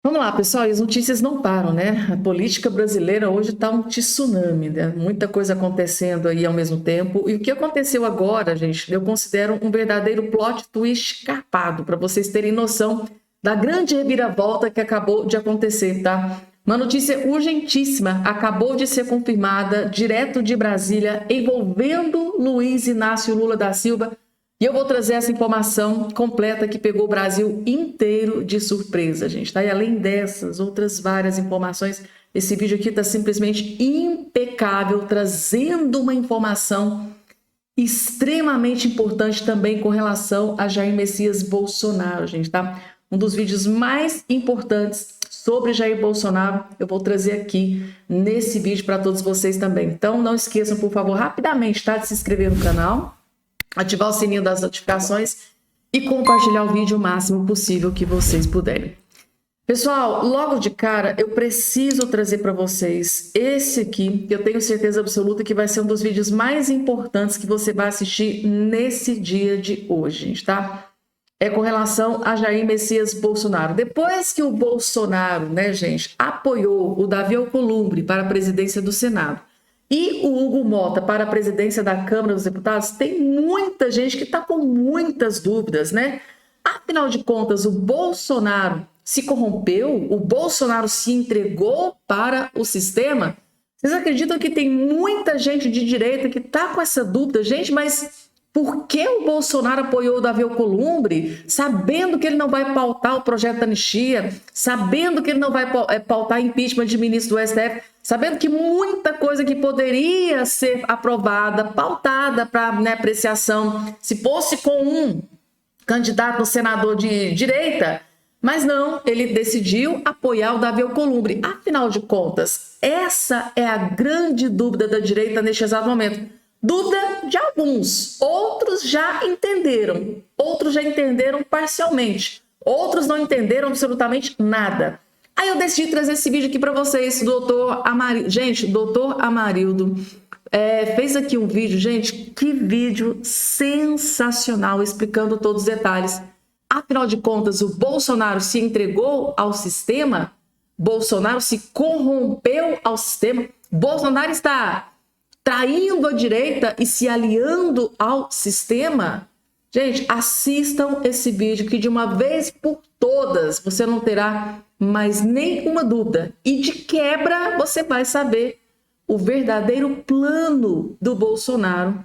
Vamos lá, pessoal, e as notícias não param, né? A política brasileira hoje está um tsunami, né? Muita coisa acontecendo aí ao mesmo tempo. E o que aconteceu agora, gente, eu considero um verdadeiro plot twist escarpado, para vocês terem noção da grande reviravolta que acabou de acontecer, tá? Uma notícia urgentíssima acabou de ser confirmada, direto de Brasília, envolvendo Luiz Inácio Lula da Silva. E eu vou trazer essa informação completa que pegou o Brasil inteiro de surpresa, gente, tá? E além dessas, outras várias informações, esse vídeo aqui está simplesmente impecável, trazendo uma informação extremamente importante também com relação a Jair Messias Bolsonaro, gente, tá? Um dos vídeos mais importantes sobre Jair Bolsonaro, eu vou trazer aqui nesse vídeo para todos vocês também. Então, não esqueçam, por favor, rapidamente, tá? De se inscrever no canal, ativar o sininho das notificações e compartilhar o vídeo o máximo possível que vocês puderem. Pessoal, logo de cara, eu preciso trazer para vocês esse aqui, que eu tenho certeza absoluta que vai ser um dos vídeos mais importantes que você vai assistir nesse dia de hoje, gente, tá? É com relação a Jair Messias Bolsonaro. Depois que o Bolsonaro, né, gente, apoiou o Davi Alcolumbre para a presidência do Senado, e o Hugo Mota para a presidência da Câmara dos Deputados, tem muita gente que está com muitas dúvidas, né? Afinal de contas, o Bolsonaro se corrompeu? O Bolsonaro se entregou para o sistema? Vocês acreditam que tem muita gente de direita que está com essa dúvida? Gente, mas por que o Bolsonaro apoiou o Davi Alcolumbre, sabendo que ele não vai pautar o projeto da anistia, sabendo que ele não vai pautar impeachment de ministro do STF, sabendo que muita coisa que poderia ser aprovada, pautada para, né, apreciação, se fosse com um candidato senador de direita, mas não, ele decidiu apoiar o Davi Alcolumbre. Afinal de contas, essa é a grande dúvida da direita neste exato momento. Dúvida de alguns, outros já entenderam parcialmente, outros não entenderam absolutamente nada. Aí eu decidi trazer esse vídeo aqui para vocês, doutor Amarildo. Gente, doutor Amarildo fez aqui um vídeo, gente, que vídeo sensacional, explicando todos os detalhes. Afinal de contas, o Bolsonaro se entregou ao sistema? Bolsonaro se corrompeu ao sistema? Bolsonaro está traindo a direita e se aliando ao sistema? Gente, assistam esse vídeo que de uma vez por todas você não terá mais nenhuma dúvida. E de quebra você vai saber o verdadeiro plano do Bolsonaro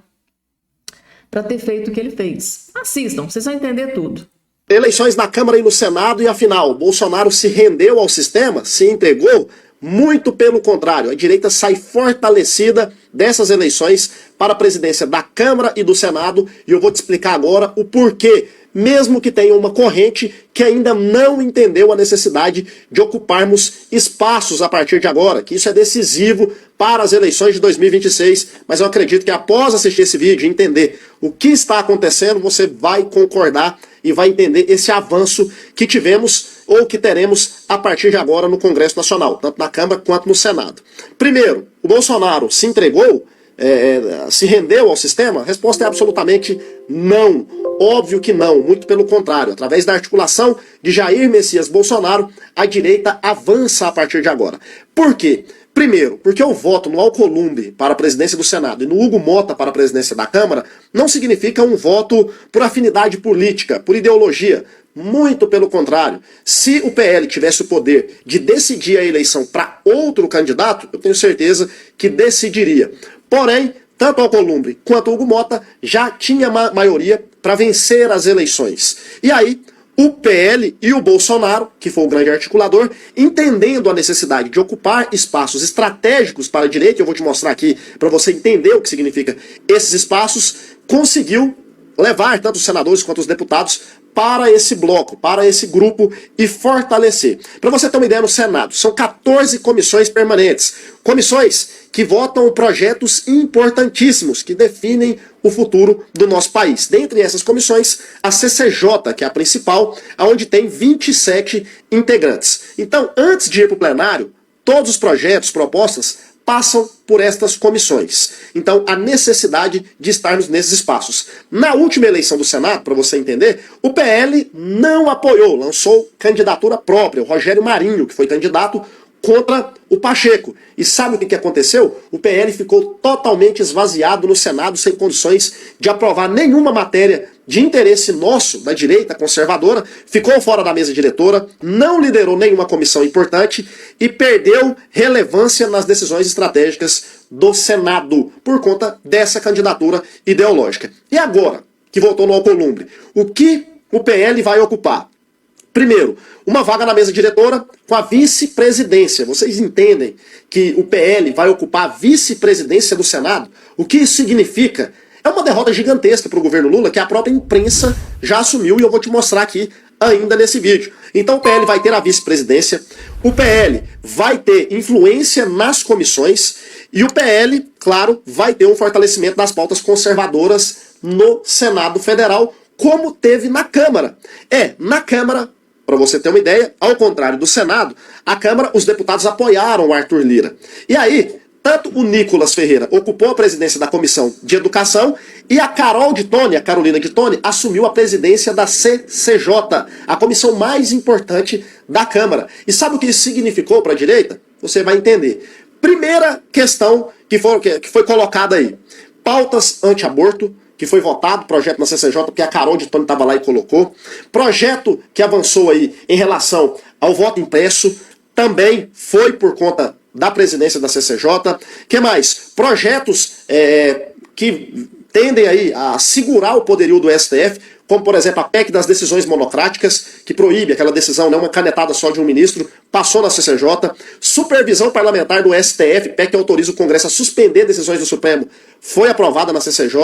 para ter feito o que ele fez. Assistam, vocês vão entender tudo. Eleições na Câmara e no Senado e afinal, Bolsonaro se rendeu ao sistema? Se entregou? Muito pelo contrário, a direita sai fortalecida dessas eleições para a presidência da Câmara e do Senado, e eu vou te explicar agora o porquê, mesmo que tenha uma corrente que ainda não entendeu a necessidade de ocuparmos espaços a partir de agora, que isso é decisivo para as eleições de 2026, mas eu acredito que após assistir esse vídeo e entender o que está acontecendo, você vai concordar e vai entender esse avanço que tivemos ou que teremos a partir de agora no Congresso Nacional, tanto na Câmara quanto no Senado. Primeiro, o Bolsonaro se entregou, se rendeu ao sistema? A resposta é absolutamente não. Óbvio que não, muito pelo contrário. Através da articulação de Jair Messias Bolsonaro, a direita avança a partir de agora. Por quê? Primeiro, porque o voto no Alcolumbre para a presidência do Senado e no Hugo Mota para a presidência da Câmara não significa um voto por afinidade política, por ideologia. Muito pelo contrário. Se o PL tivesse o poder de decidir a eleição para outro candidato, eu tenho certeza que decidiria. Porém, tanto o Alcolumbre quanto o Hugo Mota já tinha maioria para vencer as eleições. E aí, o PL e o Bolsonaro, que foi o grande articulador, entendendo a necessidade de ocupar espaços estratégicos para a direita, eu vou te mostrar aqui para você entender o que significa esses espaços, conseguiu levar tanto os senadores quanto os deputados para esse bloco, para esse grupo e fortalecer. Para você ter uma ideia, no Senado são 14 comissões permanentes, comissões que votam projetos importantíssimos que definem o futuro do nosso país. Dentre essas comissões, a CCJ, que é a principal, onde tem 27 integrantes. Então, antes de ir para o plenário, todos os projetos, propostas, passam por estas comissões. Então, a necessidade de estarmos nesses espaços. Na última eleição do Senado, para você entender, o PL não apoiou, lançou candidatura própria, o Rogério Marinho, que foi candidato contra o Pacheco. E sabe o que aconteceu? O PL ficou totalmente esvaziado no Senado, sem condições de aprovar nenhuma matéria de interesse nosso, da direita conservadora, ficou fora da mesa diretora, não liderou nenhuma comissão importante e perdeu relevância nas decisões estratégicas do Senado, por conta dessa candidatura ideológica. E agora, que voltou no Alcolumbre, o que o PL vai ocupar? Primeiro, uma vaga na mesa diretora com a vice-presidência. Vocês entendem que o PL vai ocupar a vice-presidência do Senado? O que isso significa? É uma derrota gigantesca para o governo Lula, que a própria imprensa já assumiu, e eu vou te mostrar aqui ainda nesse vídeo. Então o PL vai ter a vice-presidência, o PL vai ter influência nas comissões, e o PL, claro, vai ter um fortalecimento das pautas conservadoras no Senado Federal, como teve na Câmara. Na Câmara, para você ter uma ideia, ao contrário do Senado, a Câmara, os deputados apoiaram o Arthur Lira. E aí, tanto o Nicolas Ferreira ocupou a presidência da Comissão de Educação e a Carolina de Tone, assumiu a presidência da CCJ, a comissão mais importante da Câmara. E sabe o que isso significou para a direita? Você vai entender. Primeira questão que foi colocada aí, pautas anti-aborto, que foi votado, projeto na CCJ, porque a Carol de Tone estava lá e colocou. Projeto que avançou aí em relação ao voto impresso, também foi por conta da presidência da CCJ. Que mais? Projetos que tendem aí a segurar o poderio do STF, como por exemplo a PEC das decisões monocráticas, que proíbe aquela decisão, uma canetada só de um ministro, passou na CCJ. Supervisão parlamentar do STF, PEC que autoriza o Congresso a suspender decisões do Supremo, foi aprovada na CCJ.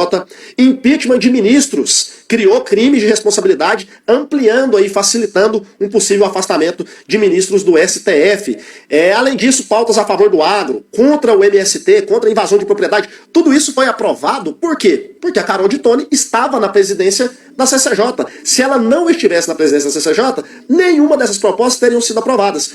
Impeachment de ministros, criou crimes de responsabilidade, ampliando aí, facilitando um possível afastamento de ministros do STF. Além disso, pautas a favor do agro, contra o MST, contra a invasão de propriedade. Tudo isso foi aprovado, por quê? Porque a Carol de Tone estava na presidência da CCJ. Se ela não estivesse na presidência da CCJ, nenhuma dessas propostas teriam sido aprovadas.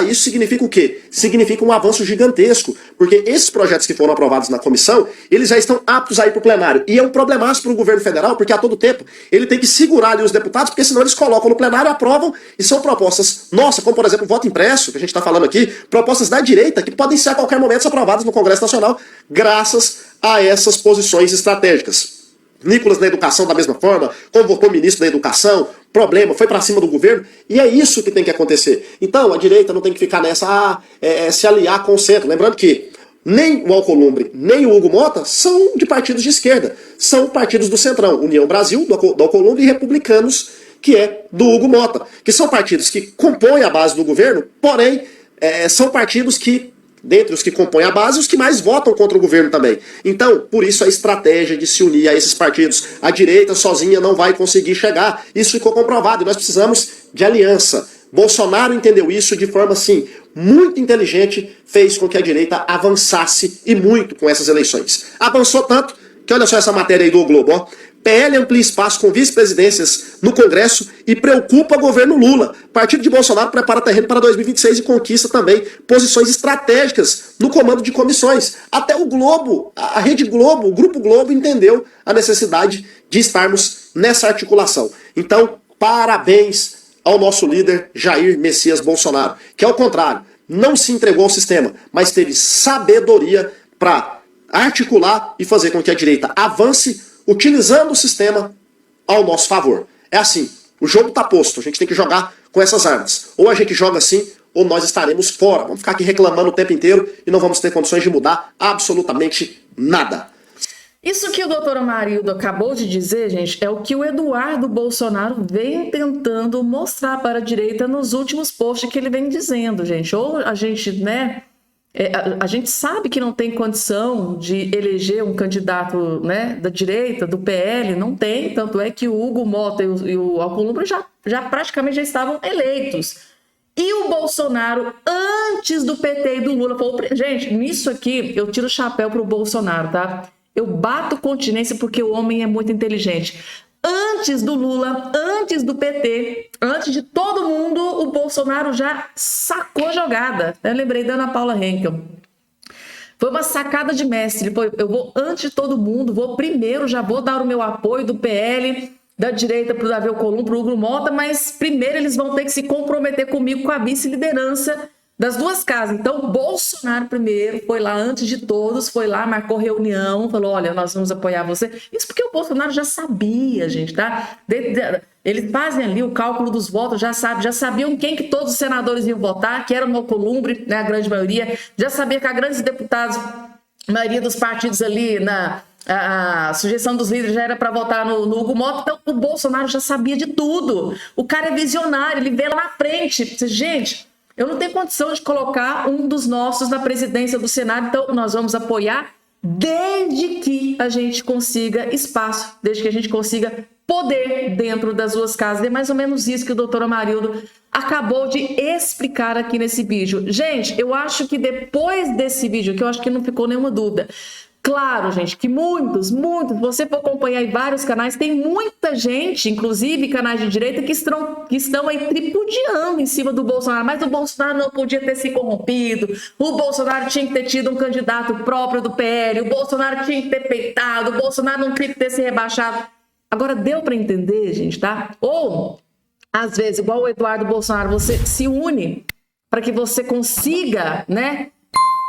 Isso significa o quê? Significa um avanço gigantesco, porque esses projetos que foram aprovados na comissão, eles já estão aptos a ir para o plenário. E é um problemaço para o governo federal, porque a todo tempo ele tem que segurar ali os deputados, porque senão eles colocam no plenário, aprovam, e são propostas nossas, como por exemplo o voto impresso, que a gente está falando aqui, propostas da direita, que podem ser a qualquer momento aprovadas no Congresso Nacional, graças a essas posições estratégicas. Nicolas na educação da mesma forma, convocou o ministro da educação, problema, foi para cima do governo, e é isso que tem que acontecer. Então a direita não tem que ficar nessa, se aliar com o centro. Lembrando que nem o Alcolumbre, nem o Hugo Mota são de partidos de esquerda, são partidos do Centrão, União Brasil, do Alcolumbre, e Republicanos, que é do Hugo Mota, que são partidos que compõem a base do governo, porém são partidos que, dentre os que compõem a base, os que mais votam contra o governo também. Então, por isso a estratégia de se unir a esses partidos. A direita sozinha não vai conseguir chegar. Isso ficou comprovado e nós precisamos de aliança. Bolsonaro entendeu isso de forma, assim, muito inteligente, fez com que a direita avançasse e muito com essas eleições. Avançou tanto que olha só essa matéria aí do O Globo, ó. PL amplia espaço com vice-presidências no Congresso e preocupa o governo Lula. Partido de Bolsonaro prepara terreno para 2026 e conquista também posições estratégicas no comando de comissões. Até o Globo, a Rede Globo, o Grupo Globo entendeu a necessidade de estarmos nessa articulação. Então, parabéns ao nosso líder Jair Messias Bolsonaro, que ao contrário, não se entregou ao sistema, mas teve sabedoria para articular e fazer com que a direita avance utilizando o sistema ao nosso favor. É assim, o jogo está posto, a gente tem que jogar com essas armas. Ou a gente joga assim, ou nós estaremos fora. Vamos ficar aqui reclamando o tempo inteiro e não vamos ter condições de mudar absolutamente nada. Isso que o doutor Amarildo acabou de dizer, gente, é o que o Eduardo Bolsonaro vem tentando mostrar para a direita nos últimos posts que ele vem dizendo, gente. Ou a gente, a gente sabe que não tem condição de eleger um candidato, da direita, do PL, não tem, tanto é que o Hugo Mota e o Alcolumbre já praticamente já estavam eleitos. E o Bolsonaro, antes do PT e do Lula, falou, gente, nisso aqui eu tiro o chapéu pro Bolsonaro, tá? Eu bato continência porque o homem é muito inteligente. Antes do Lula, antes do PT, antes de todo mundo, o Bolsonaro já sacou a jogada. Eu lembrei da Ana Paula Henkel. Foi uma sacada de mestre. Eu vou antes de todo mundo, vou primeiro, já vou dar o meu apoio do PL, da direita para o Davi Alcolumbre, para o Hugo Mota, mas primeiro eles vão ter que se comprometer comigo com a vice-liderança das duas casas. Então, o Bolsonaro primeiro foi lá antes de todos, foi lá, marcou reunião, falou, olha, nós vamos apoiar você. Isso porque o Bolsonaro já sabia, gente, tá? Eles fazem ali o cálculo dos votos, já sabiam quem que todos os senadores iam votar, que era o Alcolumbre, né, a grande maioria, já sabia que a grande deputados, a maioria dos partidos ali, a sugestão dos líderes já era para votar no Hugo Mota, então o Bolsonaro já sabia de tudo. O cara é visionário, ele vê lá na frente. Gente, eu não tenho condição de colocar um dos nossos na presidência do Senado, então nós vamos apoiar desde que a gente consiga espaço, desde que a gente consiga poder dentro das duas casas. É mais ou menos isso que o doutor Amarildo acabou de explicar aqui nesse vídeo. Gente, eu acho que depois desse vídeo, que eu acho que não ficou nenhuma dúvida, claro, gente, que muitos, você for acompanhar em vários canais, tem muita gente, inclusive canais de direita, que estão aí tripudiando em cima do Bolsonaro, mas o Bolsonaro não podia ter se corrompido, o Bolsonaro tinha que ter tido um candidato próprio do PL, o Bolsonaro tinha que ter peitado, o Bolsonaro não tinha que ter se rebaixado. Agora, deu para entender, gente, tá? Ou, às vezes, igual o Eduardo Bolsonaro, você se une para que você consiga, né,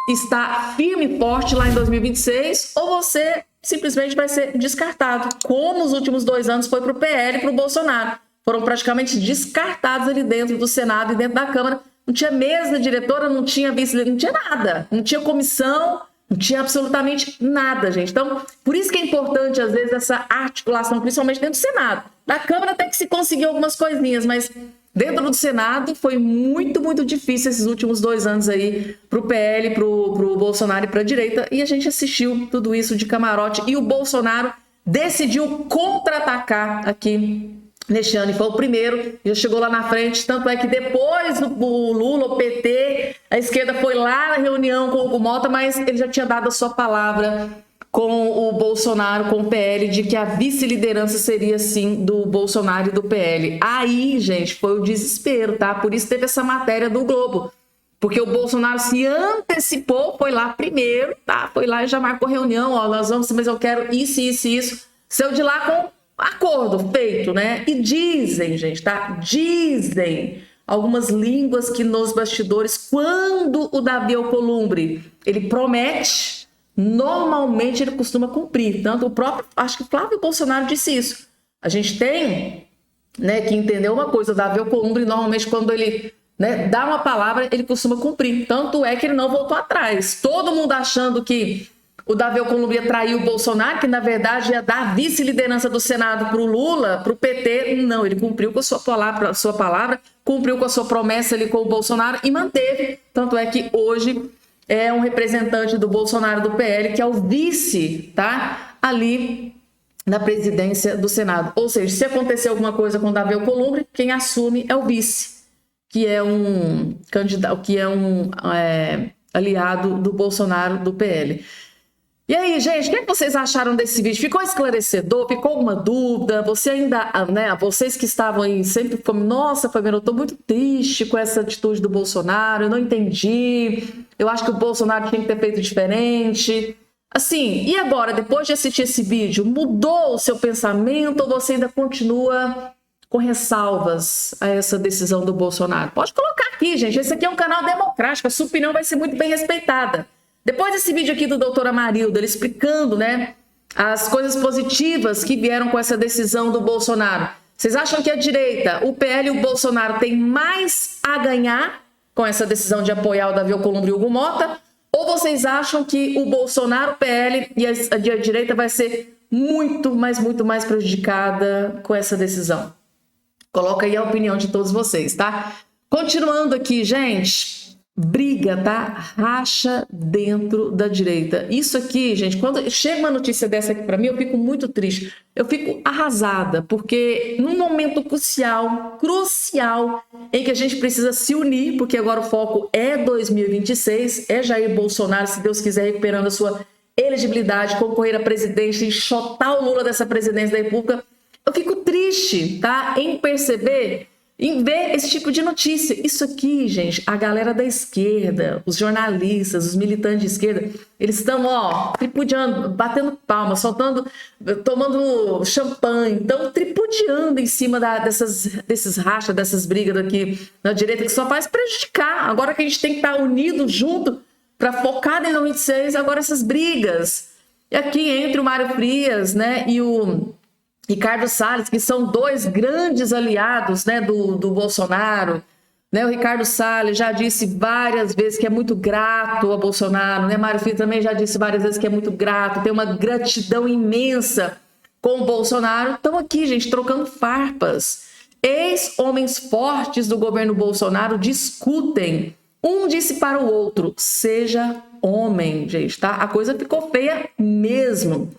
estar firme e forte lá em 2026, ou você simplesmente vai ser descartado, como os últimos 2 anos foi para o PL e para o Bolsonaro. Foram praticamente descartados ali dentro do Senado e dentro da Câmara. Não tinha mesa diretora, não tinha vice, não tinha nada, não tinha comissão, não tinha absolutamente nada, gente. Então, por isso que é importante, às vezes, essa articulação, principalmente dentro do Senado. Na Câmara até que se conseguiu algumas coisinhas, mas dentro do Senado foi muito, muito difícil esses últimos 2 anos aí para o PL, para o Bolsonaro e para a direita. E a gente assistiu tudo isso de camarote. E o Bolsonaro decidiu contra-atacar aqui neste ano. E foi o primeiro, já chegou lá na frente. Tanto é que depois o Lula, o PT, a esquerda foi lá na reunião com o Hugo Mota, mas ele já tinha dado a sua palavra com o Bolsonaro, com o PL, de que a vice-liderança seria, sim, do Bolsonaro e do PL. Aí, gente, foi o desespero, tá? Por isso teve essa matéria do Globo. Porque o Bolsonaro se antecipou, foi lá primeiro, tá? Foi lá e já marcou reunião, ó, nós vamos, mas eu quero isso, isso, isso. Saiu de lá com acordo feito, né? E dizem, gente, tá? Dizem algumas línguas que nos bastidores, quando o Davi Alcolumbre, ele promete, normalmente ele costuma cumprir. Tanto o próprio, acho que Flávio Bolsonaro disse isso. A gente tem, né, que entender uma coisa, o Davi Alcolumbre, normalmente quando ele, né, dá uma palavra, ele costuma cumprir. Tanto é que ele não voltou atrás. Todo mundo achando que o Davi Alcolumbre ia trair o Bolsonaro, que na verdade ia dar vice-liderança do Senado para o Lula, para o PT. Não, ele cumpriu com a sua palavra, cumpriu com a sua promessa ali com o Bolsonaro e manteve. Tanto é que hoje é um representante do Bolsonaro do PL, que é o vice, tá? Ali na presidência do Senado. Ou seja, se acontecer alguma coisa com o Davi Alcolumbre, quem assume é o vice, que é um candidato, que é um aliado do Bolsonaro do PL. E aí, gente, o que vocês acharam desse vídeo? Ficou esclarecedor? Ficou alguma dúvida? Você ainda, né, vocês que estavam aí sempre como, nossa, Fabiana, eu tô muito triste com essa atitude do Bolsonaro, eu não entendi, eu acho que o Bolsonaro tinha que ter feito diferente. Assim, e agora, depois de assistir esse vídeo, mudou o seu pensamento ou você ainda continua com ressalvas a essa decisão do Bolsonaro? Pode colocar aqui, gente, esse aqui é um canal democrático, a sua opinião vai ser muito bem respeitada. Depois desse vídeo aqui do doutor Amarildo, ele explicando, né, as coisas positivas que vieram com essa decisão do Bolsonaro, vocês acham que a direita, o PL e o Bolsonaro têm mais a ganhar com essa decisão de apoiar o Davi Alcolumbre e o Hugo Mota? Ou vocês acham que o Bolsonaro, o PL e a direita vai ser muito mais prejudicada com essa decisão? Coloca aí a opinião de todos vocês, tá? Continuando aqui, gente... Briga, tá? Racha dentro da direita. Isso aqui, gente, quando chega uma notícia dessa aqui para mim, eu fico muito triste. Eu fico arrasada, porque num momento crucial, em que a gente precisa se unir, porque agora o foco é 2026, é Jair Bolsonaro, se Deus quiser, recuperando a sua elegibilidade, concorrer à presidência, enxotar o Lula dessa presidência da República. Eu fico triste, tá? Em perceber... em ver esse tipo de notícia. Isso aqui, gente, a galera da esquerda, os jornalistas, os militantes de esquerda, eles estão, tripudiando, batendo palmas, soltando, tomando champanhe, estão tripudiando em cima desses rachas, dessas brigas daqui na direita, que só faz prejudicar. Agora que a gente tem que estar unido, junto, para focar em 2026, agora essas brigas. E aqui entre o Mário Frias, né, e o Ricardo Salles, que são dois grandes aliados, né, do Bolsonaro, né? O Ricardo Salles já disse várias vezes que é muito grato ao Bolsonaro, né? Mário Frias também já disse várias vezes que é muito grato, tem uma gratidão imensa com o Bolsonaro. Estão aqui, gente, trocando farpas. Ex-homens fortes do governo Bolsonaro discutem. Um disse para o outro, seja homem, gente, tá? A coisa ficou feia mesmo.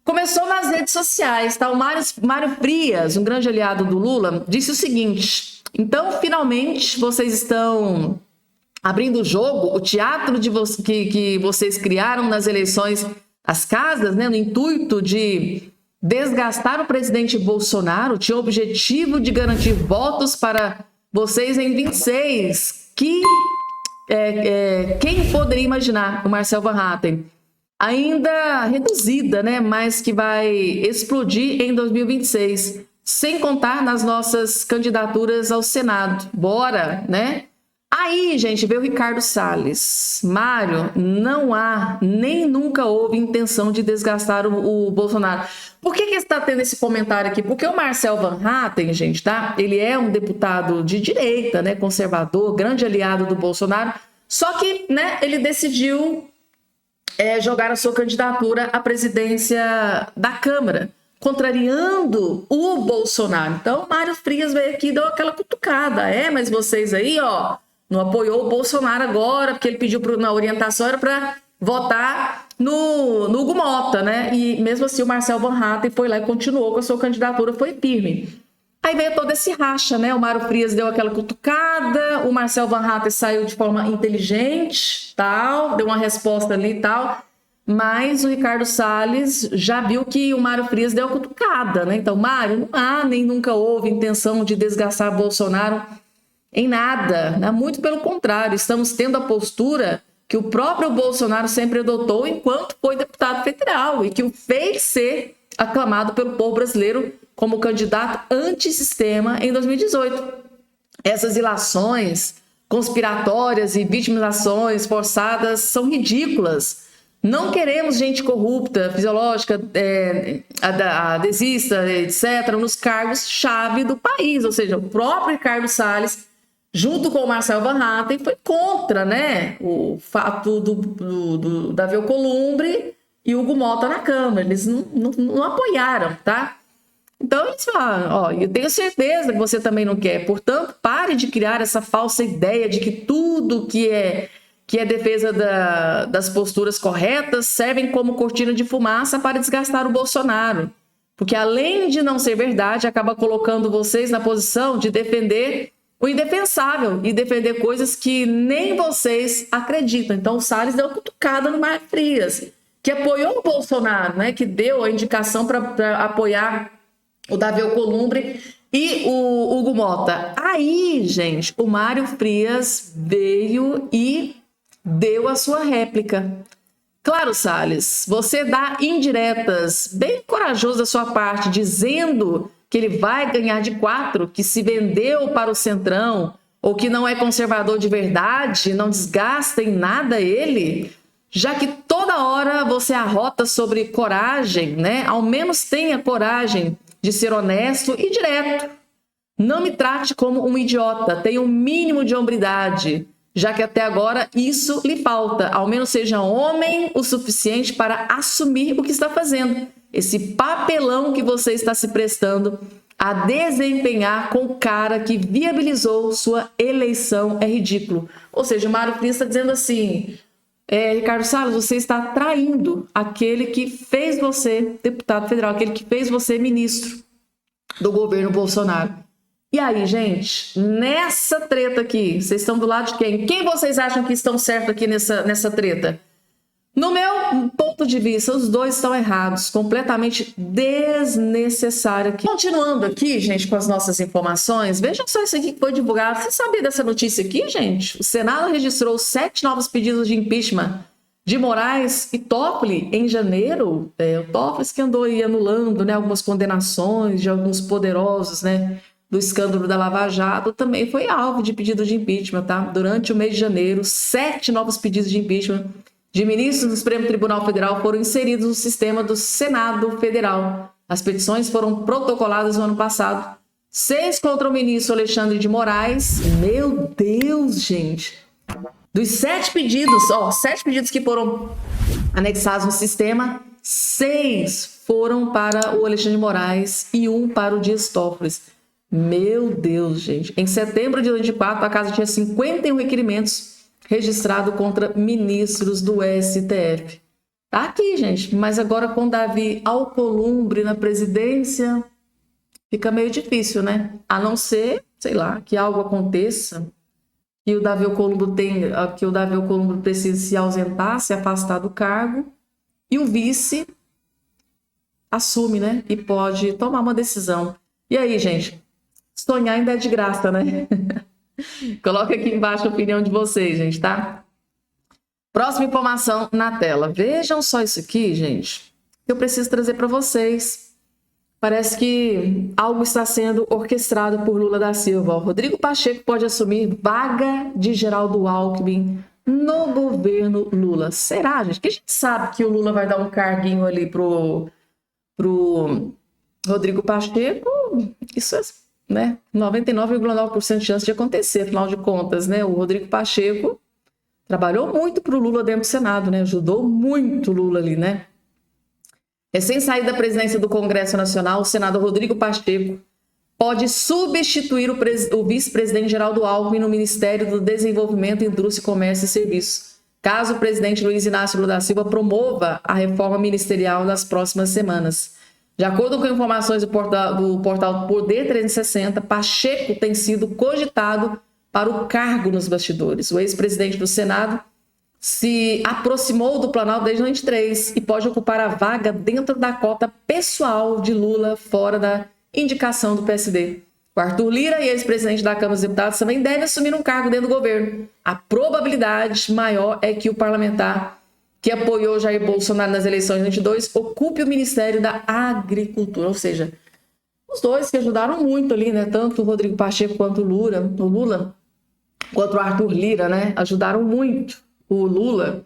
Começou nas redes sociais, tá? O Mário Frias, um grande aliado do Lula, disse o seguinte: então, finalmente, vocês estão abrindo o jogo, o teatro que vocês criaram nas eleições, as casas, né, no intuito de desgastar o presidente Bolsonaro, tinha o objetivo de garantir votos para vocês em 26. Quem poderia imaginar o Marcel Van Hatten? Ainda reduzida, né? Mas que vai explodir em 2026, sem contar nas nossas candidaturas ao Senado. Bora, né? Aí, gente, veio o Ricardo Salles. Mário, não há, nem nunca houve intenção de desgastar o Bolsonaro. Por que está tendo esse comentário aqui? Porque o Marcel Van Hatten, gente, tá? Ele é um deputado de direita, né? Conservador, grande aliado do Bolsonaro. Só que, né, ele decidiu jogar a sua candidatura à presidência da Câmara, contrariando o Bolsonaro. Então, Mário Frias veio aqui e deu aquela cutucada. Mas vocês aí, não apoiou o Bolsonaro agora, porque ele pediu na orientação era para votar no Hugo Mota, né? E mesmo assim o Marcel Van Hatten foi lá e continuou com a sua candidatura, foi firme. Aí veio todo esse racha, né? O Mário Frias deu aquela cutucada, o Marcel Van Hatten saiu de forma inteligente, tal, deu uma resposta ali e tal, mas o Ricardo Salles já viu que o Mário Frias deu a cutucada, né? Então, Mário, não há nem nunca houve intenção de desgastar Bolsonaro em nada, né? Muito pelo contrário, estamos tendo a postura que o próprio Bolsonaro sempre adotou enquanto foi deputado federal e que o fez ser aclamado pelo povo brasileiro como candidato antissistema em 2018. Essas ilações conspiratórias e vitimizações forçadas são ridículas. Não queremos gente corrupta, fisiológica, adesista, etc., nos cargos-chave do país. Ou seja, o próprio Ricardo Salles, junto com o Marcel Van Hatten, foi contra, né, o fato do Davi Alcolumbre e Hugo Mota na Câmara. Eles não apoiaram, tá? Então, eles falam, eu tenho certeza que você também não quer. Portanto, pare de criar essa falsa ideia de que tudo que é defesa das posturas corretas servem como cortina de fumaça para desgastar o Bolsonaro. Porque, além de não ser verdade, acaba colocando vocês na posição de defender o indefensável e defender coisas que nem vocês acreditam. Então, o Salles deu uma cutucada no Mário Frias, que apoiou o Bolsonaro, né? Que deu a indicação para apoiar o Davi Alcolumbre e o Hugo Mota. Aí, gente, o Mário Frias veio e deu a sua réplica. Claro, Salles, você dá indiretas, bem corajoso da sua parte, dizendo que ele vai ganhar de 4, que se vendeu para o Centrão, ou que não é conservador de verdade, não desgasta em nada ele, já que toda hora você arrota sobre coragem, né? Ao menos tenha coragem de ser honesto e direto. Não me trate como um idiota, tenha um mínimo de hombridade, já que até agora isso lhe falta. Ao menos seja homem o suficiente para assumir o que está fazendo. Esse papelão que você está se prestando a desempenhar com o cara que viabilizou sua eleição é ridículo. Ou seja, o Mário Frias está dizendo assim: Ricardo Salles, você está traindo aquele que fez você deputado federal, aquele que fez você ministro do governo Bolsonaro. E aí, gente, nessa treta aqui, vocês estão do lado de quem? Quem vocês acham que estão certos aqui nessa treta? No meu ponto de vista, os dois estão errados, completamente desnecessário aqui. Continuando aqui, gente, com as nossas informações, vejam só isso aqui que foi divulgado. Você sabia dessa notícia aqui, gente? O Senado registrou 7 novos pedidos de impeachment de Moraes e Toffoli em janeiro. O Toffoli que andou aí anulando, né, algumas condenações de alguns poderosos, né, do escândalo da Lava Jato, também foi alvo de pedido de impeachment, tá? Durante o mês de janeiro, 7 novos pedidos de impeachment de ministros do Supremo Tribunal Federal foram inseridos no sistema do Senado Federal. As petições foram protocoladas no ano passado. 6 contra o ministro Alexandre de Moraes. Meu Deus, gente! Dos 7 pedidos, 7 pedidos que foram anexados no sistema, 6 foram para o Alexandre de Moraes e 1 para o Dias Toffoli. Meu Deus, gente. Em setembro de 2024, a casa tinha 51 requerimentos registrado contra ministros do STF. Tá aqui, gente, mas agora com Davi Alcolumbre na presidência, fica meio difícil, né? A não ser, sei lá, que algo aconteça, que o Davi Alcolumbre precise se ausentar, se afastar do cargo, e o vice assume, né? E pode tomar uma decisão. E aí, gente? Sonhar ainda é de graça, né? Coloca aqui embaixo a opinião de vocês, gente, tá? Próxima informação na tela. Vejam só isso aqui, gente. Eu preciso trazer para vocês. Parece que algo está sendo orquestrado por Lula da Silva. O Rodrigo Pacheco pode assumir vaga de Geraldo Alckmin no governo Lula. Será, gente? Que a gente sabe que o Lula vai dar um carguinho ali pro Rodrigo Pacheco. Isso é, né, 99,9% de chance de acontecer, afinal de contas, né? O Rodrigo Pacheco trabalhou muito para o Lula dentro do Senado, né? Ajudou muito o Lula ali, né? Recém saído da presidência do Congresso Nacional, o senador Rodrigo Pacheco pode substituir o vice-presidente Geraldo Alckmin no Ministério do Desenvolvimento, Indústria, Comércio e Serviços, caso o presidente Luiz Inácio Lula da Silva promova a reforma ministerial nas próximas semanas. De acordo com informações do portal Poder 360, Pacheco tem sido cogitado para o cargo nos bastidores. O ex-presidente do Senado se aproximou do Planalto desde 2023 e pode ocupar a vaga dentro da cota pessoal de Lula, fora da indicação do PSD. O Arthur Lira, ex-presidente da Câmara dos Deputados, também deve assumir um cargo dentro do governo. A probabilidade maior é que o parlamentar que apoiou Jair Bolsonaro nas eleições de 2022, ocupe o Ministério da Agricultura. Ou seja, os dois que ajudaram muito ali, né? Tanto o Rodrigo Pacheco quanto o Lula, quanto o Arthur Lira, né? Ajudaram muito o Lula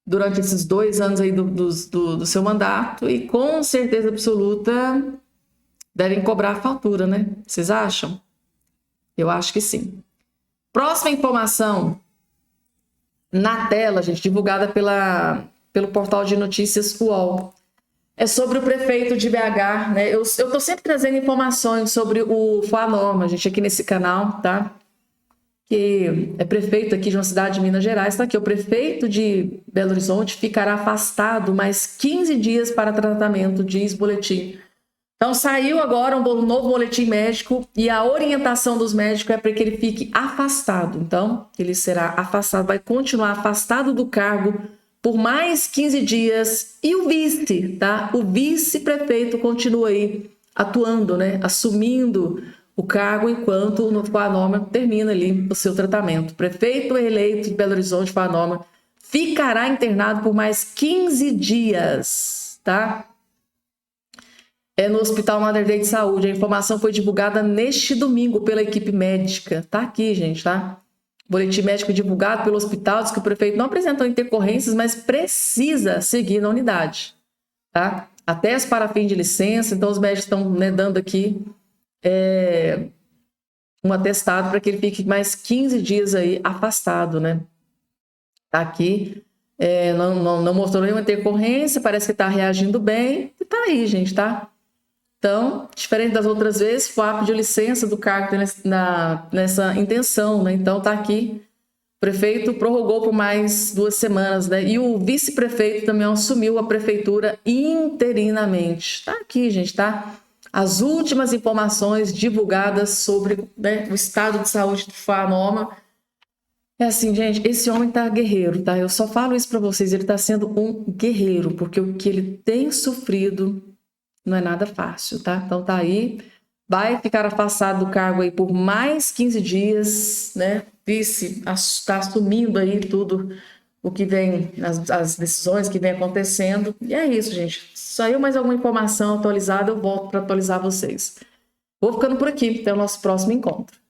durante esses 2 anos aí do seu mandato e com certeza absoluta devem cobrar a fatura, né? Vocês acham? Eu acho que sim. Próxima informação na tela, gente, divulgada pelo portal de notícias UOL. É sobre o prefeito de BH, né? Eu tô sempre trazendo informações sobre o FANORMA, gente, aqui nesse canal, tá? Que é prefeito aqui de uma cidade de Minas Gerais, tá aqui. O prefeito de Belo Horizonte ficará afastado mais 15 dias para tratamento, diz boletim. Então, saiu agora um novo boletim médico e a orientação dos médicos é para que ele fique afastado. Então, ele será afastado, vai continuar afastado do cargo por mais 15 dias. E o vice, tá? O vice-prefeito continua aí atuando, né? Assumindo o cargo enquanto o FANORMA termina ali o seu tratamento. O prefeito eleito de Belo Horizonte, FANORMA, ficará internado por mais 15 dias, tá? No Hospital Mater Dei de Saúde. A informação foi divulgada neste domingo pela equipe médica. Tá aqui, gente, tá? Boletim médico divulgado pelo hospital diz que o prefeito não apresentou intercorrências, mas precisa seguir na unidade, tá? Até para fim de licença, então os médicos estão, né, dando aqui um atestado para que ele fique mais 15 dias aí afastado, né? Tá aqui. Não mostrou nenhuma intercorrência, parece que está reagindo bem. E tá aí, gente, tá? Então, diferente das outras vezes, FAP pediu licença do cargo nessa intenção, né? Então, tá aqui. O prefeito prorrogou por mais 2 semanas, né? E o vice-prefeito também assumiu a prefeitura interinamente. Tá aqui, gente, tá? As últimas informações divulgadas sobre, né, o estado de saúde do FANORMA. É assim, gente, esse homem tá guerreiro, tá? Eu só falo isso para vocês, ele tá sendo um guerreiro, porque o que ele tem sofrido não é nada fácil, tá? Então tá aí, vai ficar afastado do cargo aí por mais 15 dias, né? Vice está assumindo aí tudo o que vem, as decisões que vem acontecendo. E é isso, gente. Saiu mais alguma informação atualizada, eu volto para atualizar vocês. Vou ficando por aqui, até o nosso próximo encontro.